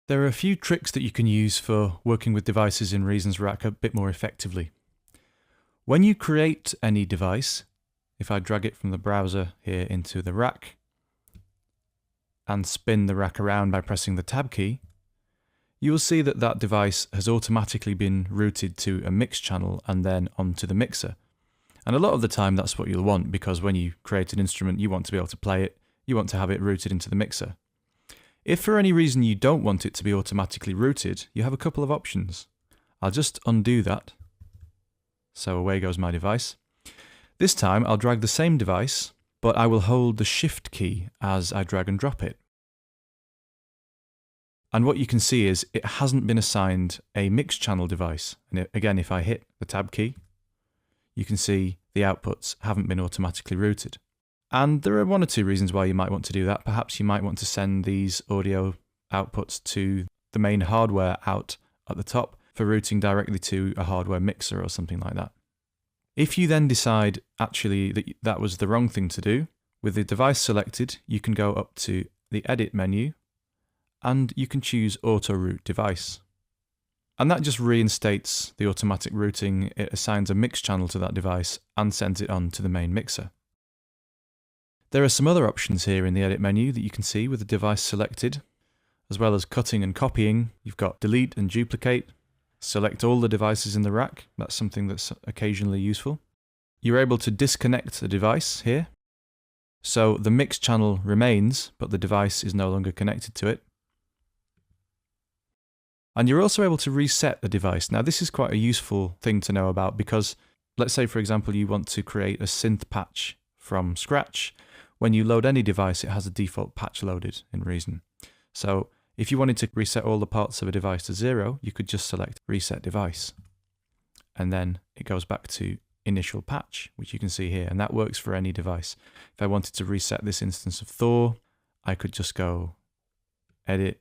There are a few tricks that you can use for working with devices in Reason's rack a bit more effectively. When you create any device, if I drag it from the browser here into the rack and spin the rack around by pressing the tab key, you will see that that device has automatically been routed to a mix channel and then onto the mixer. And a lot of the time that's what you'll want, because when you create an instrument you want to be able to play it, you want to have it routed into the mixer. If for any reason you don't want it to be automatically routed, you have a couple of options. I'll just undo that. So away goes my device. This time I'll drag the same device, but I will hold the Shift key as I drag and drop it. And what you can see is it hasn't been assigned a mix channel device. And again, if I hit the tab key, you can see the outputs haven't been automatically routed. And there are one or two reasons why you might want to do that. Perhaps you might want to send these audio outputs to the main hardware out at the top for routing directly to a hardware mixer or something like that. If you then decide actually that that was the wrong thing to do, with the device selected, you can go up to the Edit menu and you can choose Auto Route Device. And that just reinstates the automatic routing. It assigns a mix channel to that device and sends it on to the main mixer. There are some other options here in the Edit menu that you can see with the device selected, as well as cutting and copying. You've got delete and duplicate, select all the devices in the rack. That's something that's occasionally useful. You're able to disconnect a device here, so the mix channel remains, but the device is no longer connected to it. And you're also able to reset the device. Now this is quite a useful thing to know about, because let's say for example you want to create a synth patch from scratch. When you load any device, it has a default patch loaded in Reason. So if you wanted to reset all the parts of a device to 0, you could just select Reset Device. And then it goes back to Initial Patch, which you can see here, and that works for any device. If I wanted to reset this instance of Thor, I could just go Edit,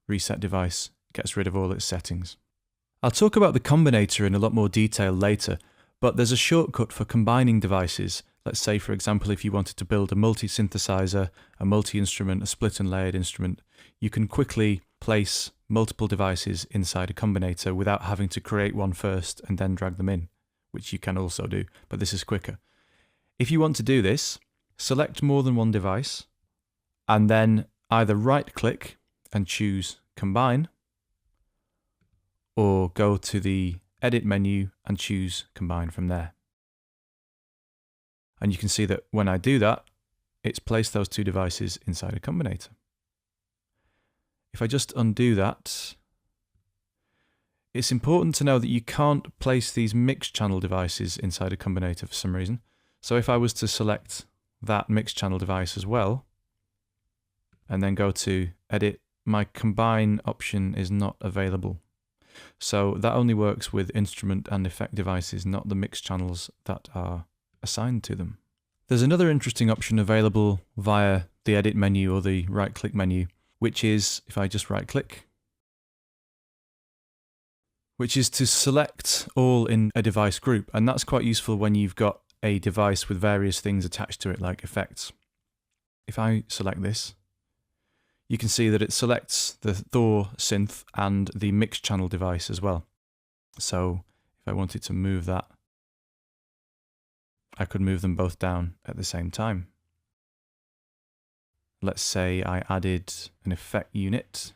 Reset Device, gets rid of all its settings. I'll talk about the combinator in a lot more detail later, but there's a shortcut for combining devices. Let's say, for example, if you wanted to build a multi-synthesizer, a multi-instrument, a split and layered instrument, you can quickly place multiple devices inside a combinator without having to create one first and then drag them in, which you can also do, but this is quicker. If you want to do this, select more than one device, and then either right-click and choose Combine, or go to the Edit menu and choose Combine from there. And you can see that when I do that, it's placed those two devices inside a combinator. If I just undo that, it's important to know that you can't place these mix channel devices inside a combinator for some reason. So if I was to select that mix channel device as well, and then go to Edit, my Combine option is not available. So that only works with instrument and effect devices, not the mix channels that are assigned to them. There's another interesting option available via the Edit menu or the right-click menu, which is, if I just right-click, which is to select all in a device group, and that's quite useful when you've got a device with various things attached to it, like effects. If I select this, you can see that it selects the Thor synth and the mix channel device as well. So if I wanted to move that, I could move them both down at the same time. Let's say I added an effect unit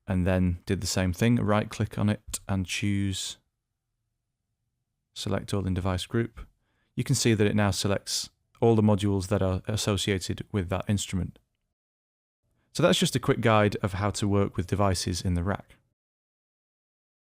and then did the same thing, right click on it and choose Select All in Device Group. You can see that it now selects all the modules that are associated with that instrument. So that's just a quick guide of how to work with devices in the rack.